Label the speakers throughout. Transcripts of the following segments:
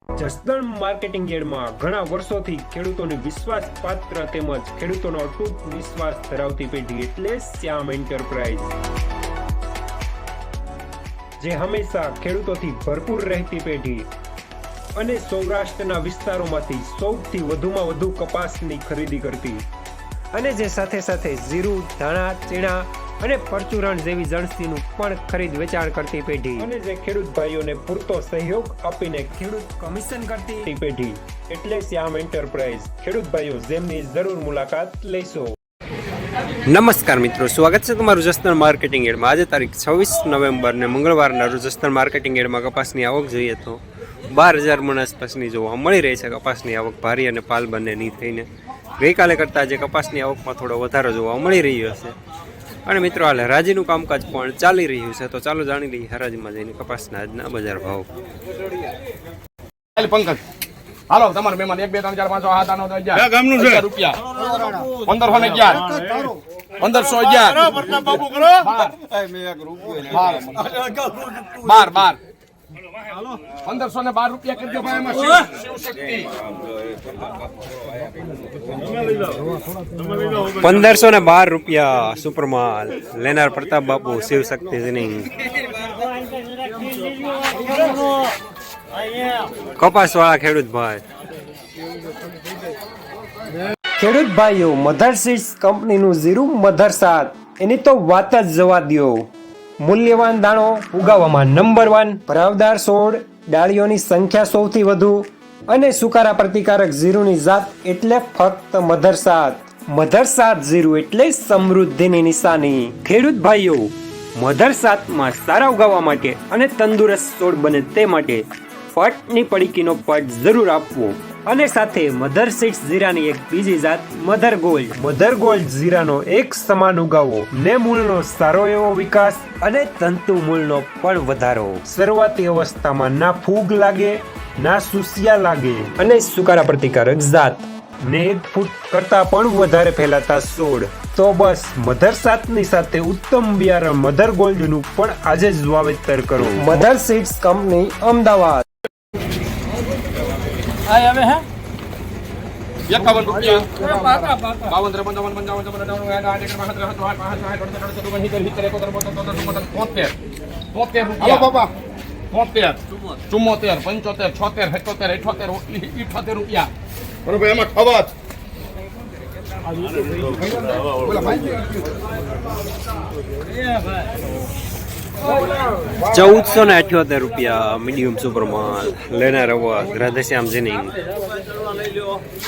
Speaker 1: Jasdan marketing યાર્ડમાં ઘણા વર્ષોથી ખેડૂતોની વિશ્વાસપાત્ર તેમજ ખેડૂતોનો અતૂટ વિશ્વાસ ધરાવતી પેઢી એટલે શ્યામ એન્ટરપ્રાઇઝ, જે હંમેશા ખેડૂતોથી ભરપૂર રહેતી પેઢી અને સૌરાષ્ટ્રના વિસ્તારોમાંથી સૌથી વધુમાં વધુ કપાસની ખરીદી કરતી અને જે સાથે સાથે જીરું, ધાણા, ચીણા અને પરચુરણ જેવી જણસીનું પણ ખરીદ વેચાણ કરતી પેઢી અને જે ખેડૂત ભાઈઓને પૂરતો સહયોગ આપીને ખેડૂત કમિશન કરતી પેઢી એટલે શ્યામ એન્ટરપ્રાઇઝ. ખેડૂત ભાઈઓ જેમની જરૂર મુલાકાત લેશો. નમસ્કાર મિત્રો, સ્વાગત છે તમારું જસદણ માર્કેટિંગ યાર્ડમાં. આજે તારીખ 26 નવેમ્બર ને મંગળવારના રોજ જસદણ માર્કેટિંગ યાર્ડમાં કપાસની આવક જોઈએ તો 12,000 મણ આસપાસની જોવા મળી રહી છે. કપાસની આવક ભારી અને પાલ બંનેની થઈને ગઈકાલે કરતાં આજે કપાસની આવકમાં થોડો વધારો જોવા મળી રહ્યો છે. અને મિત્રો હાલ હરાજીનું કામકાજ પણ ચાલી રહ્યું છે, તો ચાલો જાણી લઈએ હરાજીમાં જઈને કપાસના આજના બજાર ભાવ.
Speaker 2: પંકજ હાલો તમારે મહેમાન 1 2 3 4 5 6 7 8 9 10 11 ગામનું છે રૂપિયા 1511 1511 બાબુ કરો 12 1512 રૂપિયા કરજો ભાઈ. એમાં શિવશક્તિ
Speaker 1: 1512 રૂપિયા સુપરમાલ લેનાર પ્રતાપ બાપુ શિવશક્તિ જીનિંગ. કપાસ વાળા ખેડૂત ભાઈ, ખેડૂત ભાઈઓ, મધર સીડ્સ કંપનીનું જીરું મધર 7 એની તો વાત જ જવા દો. મૂલ્યવાન દાણો ઉગાવવામાં નંબર 1, ભરાવદાર છોડ, ડાળીઓની સંખ્યા સૌથી વધુ અને સુકારા પ્રતિકારક જીરુની જાત એટલે ફક્ત મધર 7. મધર 7 જીરું એટલે સમૃદ્ધિની નિશાની. ખેડૂત ભાઈઓ, મધર 7માં સારા ઉગાવવા માટે અને તંદુરસ્ત છોડ બને તે માટે ફટની પડીકીનો પટ જરૂર આપવો અને સાથે મધર સીડ્સ જીરાની એક બીજી જાત મધર ગોલ્ડ. મધર ગોલ્ડ જીરાનો એક સમાન ઉગાવો ને મૂળનો સારો એવો વિકાસ અને તંતુ મૂળનો પણ વધારો. શરૂઆતી અવસ્થામાં ના ફૂગ લાગે ના સુસિયા લાગે અને સુકારા પ્રતિકારક જાત ને 1 ફૂટ કરતા પણ વધારે ફેલાતા છોડ. તો બસ મધર 7ની સાથે ઉત્તમ બિયારણ મધર ગોલ્ડનું પણ આજે જ વાવેતર કરો. Mother seeds company, Ahmedabad.
Speaker 2: હવે હે 51 રૂપિયા 52 રૂપિયા બરોબર. એમાં ખવાત
Speaker 1: 1478 રૂપિયા મીડિયમ સુપરમાલ લેનાર અવાજ રાધેશ્યામ જીનિંગ.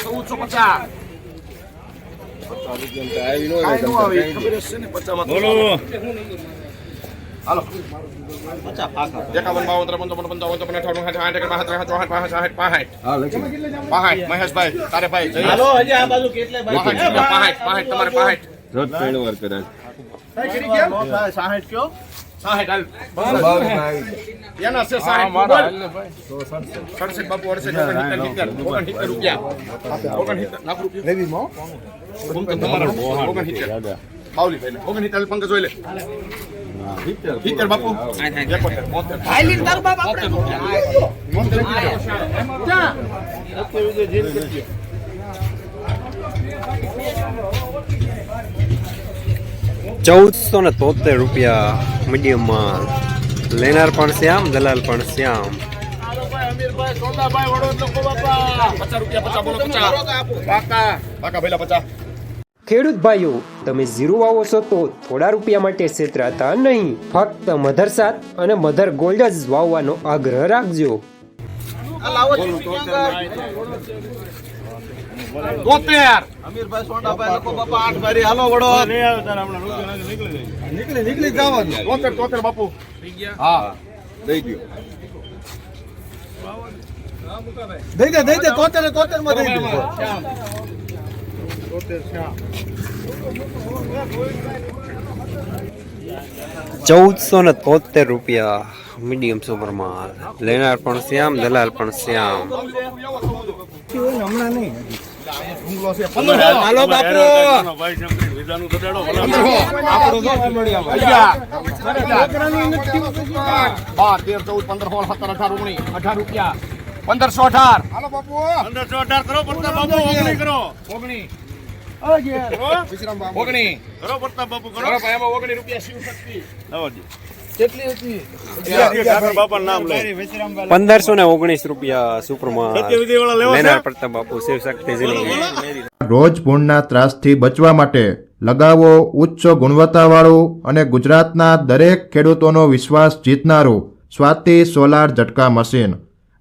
Speaker 2: 1452 મહેશભાઈ તારે ભાઈ હાલો હજી આ બાજુ કેટલે ભાઈ 65 તમારે 65 રોજ પેણું વાર કરે 60 કયો 60 હાલ એના છે 60 મારા હાલ ને ભાઈ 67 બાપુ 68 રૂપિયા 69 લાખ રૂપિયા લેવી મો તમારા 69 બાવલી ભાઈ 69 પંકજ જોઈ લે 70 બાપુ 71 હાઈલીન તાર બાપ આપણે
Speaker 1: 1473 રૂપિયા મીડિયમ માલ લેનાર પણ શ્યામ, દલાલ પણ શ્યામ.
Speaker 2: અમીરભાઈ સોદાભાઈ વડોદ લોકો બાપા 50 રૂપિયા 50 બોલો 50 પાકા ભેલા 50.
Speaker 1: ખેડૂત ભાઈઓ, તમે જીરું વાવો છો તો થોડા રૂપિયા માટે છેતરાતા નહીં. ફક્ત મધર 7 અને મધર ગોલ્ડ જ વાવવાનો આગ્રહ રાખજો.
Speaker 2: અમીરભાઈ સોદાભાઈ લોકો બાપા 8 ભરી હાલો વડો નીકળી જવાનું 73 બાપુ હા દઈ દો દઈ દે 73 માં દઈ દો
Speaker 1: 1473 રૂપિયા મીડિયમ સુપરમાલ લેનાર પણ શ્યામ, દલાલ પણ શ્યામ.
Speaker 2: હમણાં નહીં હાલો બાપુ વિધાનું ઘટાડો 13 14 15 16 17 18 19 18 રૂપિયા 1518
Speaker 3: હાલો બાપુ
Speaker 2: 1518 કરો પડતા બાપુ 19 કરો 19
Speaker 3: વિશ્રામ બાપુ
Speaker 2: 19 કરો પડતા બાપુ કરો ભાઈ એમાં 19 રૂપિયા શિવ શક્તિ લાવજો
Speaker 3: કેટલી હતી
Speaker 2: ઠાકર બાપા નામ લે
Speaker 1: 1519 રૂપિયા સુપરમાં
Speaker 2: સત્યવિધિ વાળા લેવો
Speaker 1: લેનાર
Speaker 2: છે
Speaker 1: પ્રતાપ બાપુ શિવ શક્તિ જિલ્લા
Speaker 4: રોજ ભૂણના ત્રાસથી બચવા માટે લગાવો ઉચ્ચ ગુણવત્તાવાળું અને ગુજરાતના દરેક ખેડૂતોનો વિશ્વાસ જીતનારું સ્વાતિ સોલાર ઝટકા મશીન.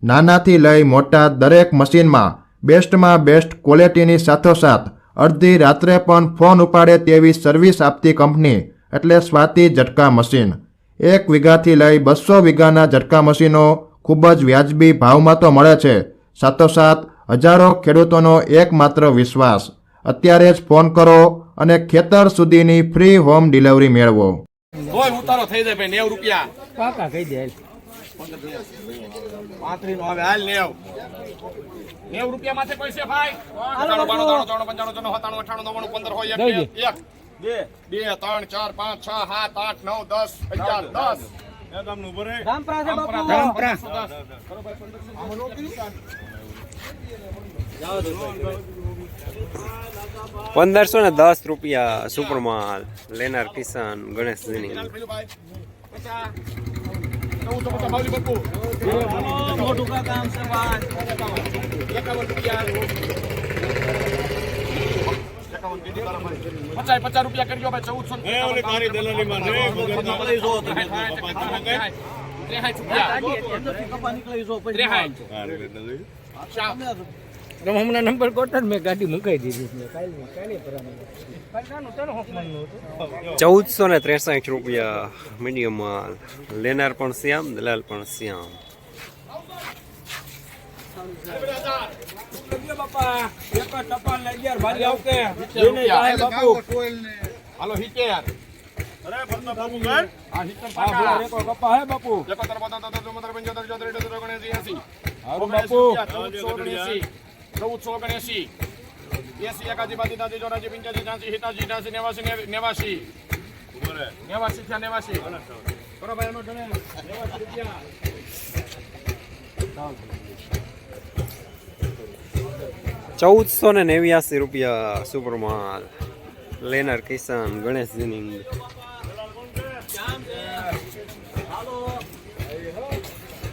Speaker 4: નાનાથી લઈ મોટા દરેક મશીનમાં બેસ્ટમાં બેસ્ટ ક્વોલિટીની સાથોસાથ અડધી રાત્રે પણ ફોન ઉપાડે તેવી સર્વિસ આપતી કંપની એટલે સ્વાતિ ઝટકા મશીન. 1 વીઘાથી લઈ 200 વીઘાના ઝટકા મશીનો ખૂબ જ વ્યાજબી ભાવમાં તો મળે છે, સાથોસાથ હજારો ખેડૂતોનો એકમાત્ર વિશ્વાસ. અત્યારે જ ફોન કરો અને ખેતર સુધીની ફ્રી હોમ ડિલિવરી મેળવો.
Speaker 2: તોય ઉતારો થઈ જાય ભાઈ 90 રૂપિયા
Speaker 5: કાકા કહી દે
Speaker 2: 35 નો આવે હાલ 90 રૂપિયા માથે કોઈ છે ભાઈ 92 95 95 97 98 15 હોય 1 2 3 4 5 6 7 8 9 10 11 10 ગામનું ભરે
Speaker 5: રામપરા છે બાપુ
Speaker 2: રામપરા
Speaker 1: 1510 રૂપિયા સુપરમાલ લેનાર કિસાન ગણેશજીની
Speaker 5: મોટું કામ છે ભાઈ
Speaker 2: 50 રૂપિયા કરજો ભાઈ 1400
Speaker 5: હમણાં નંબર કોટર મેં ગાડી મુકાઈ દીધી
Speaker 1: 1463 રૂપિયા મીડિયમ માલ લેનાર પણ શ્યામ દલાલ પણ શ્યામ.
Speaker 2: હાલો હિતેર અરે ભરતા બાપુ ગણ હા હિતેર
Speaker 5: કપા હે બાપુ
Speaker 2: 1479 એસી એકાજી બાજી દાદી ચોરાજી 85 હિતાજી 89 89 કરો ભાઈ એનો ગણે
Speaker 1: 1489 રૂપિયા સુપરમાલ લેનાર કિસાન ગણેશજીની.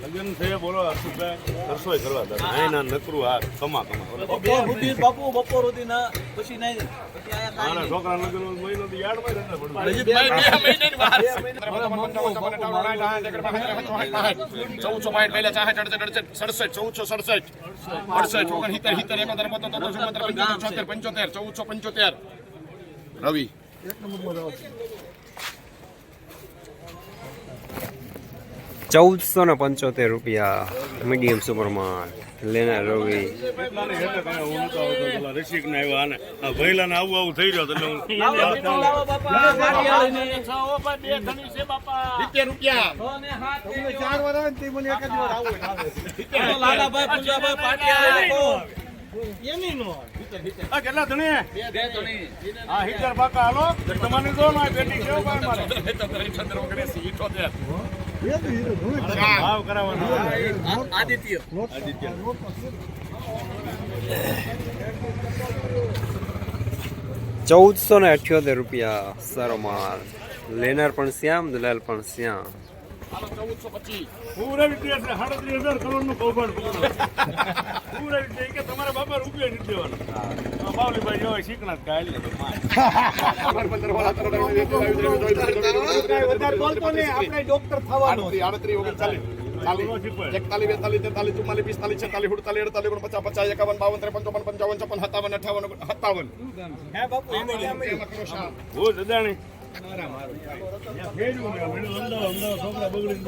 Speaker 2: લગન છે બોલો રસોઈ કરવા દે ના નકરું આ કમા
Speaker 5: બાપુ બપોર સુધી ના પછી નહીં
Speaker 2: મારા છોકરા લગન મહિનો થી યાદ માં રહેતા પડે 1475 રવિ
Speaker 1: 1475 રૂપિયા મીડિયમ સુપરમાલ લેનાર રવિ.
Speaker 2: રસિક ને આવ્યા ને ભૈલા ને આવું થઈ રહ્યો એટલે કેટલા ધણી હા હિતર બાકા હાલો તમારી દો ના બેટી કેવો ભાઈ મારે 78 ભાવ કરાવવાનો
Speaker 5: આદિત્ય
Speaker 1: 1478 રૂપિયા સારો માલ લેનાર પણ શ્યામ દલાલ પણ શ્યામ.
Speaker 2: 1425 પૂરા વિદ્યા છે 38000 કરોડ નું કૌભાંડ પૂરા વિદ્યા કે તમારા બાપા રૂપિયા નથી દેવાનો બાવલીભાઈ જો શીખના કાલ ને
Speaker 3: વધારે બોલતો ને આપણે ડોક્ટર થવાનો
Speaker 2: 38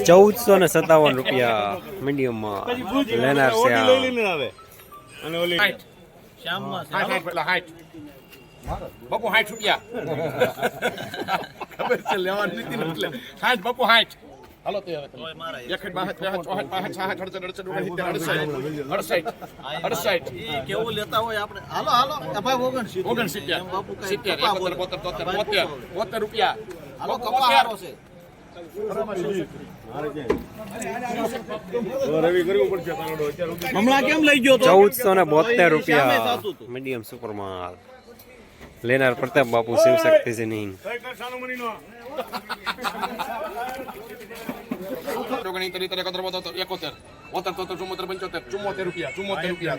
Speaker 1: ₹1457 રૂપિયા મીડિયમ માં લેનાર શ્યામ.
Speaker 2: અને ઓલી બાપુ 60 રૂપિયા ખબર છે લેવાની નથી એટલે 60 બાપુ 60 હાલો તે હવે 68
Speaker 5: કેવું લેતા હોય આપણે હાલો હાલો ભાઈ
Speaker 2: 69 રૂપિયા હાલો કપા હારો છે
Speaker 5: હમણાં કેમ લઈ ગયો તો
Speaker 6: 1472 રૂપિયા મીડિયમ સુપર માલ લેનાર પ્રતાપ બાપુ શિવ શક્તિ સિંહ
Speaker 2: ઓગણી તરી તરી 71 72 73 રૂપિયા 75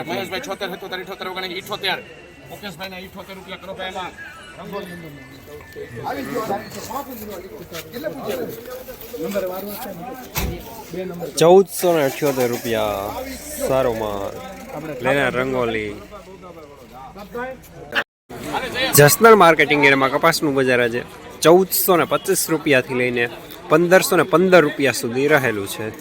Speaker 2: મહેશભાઈ 76 77 78 ઓગણી 78 મુકેશભાઈ ના 78 રૂપિયા કરો ભાઈ એમાં
Speaker 6: રૂપિયા સારો માલ લેનાર રંગોલી જસનલ માર્કેટિંગ એરિયામાં કપાસનું બજાર આજે 1425 રૂપિયાથી લઈને 1515 રૂપિયા સુધી રહેલું છે.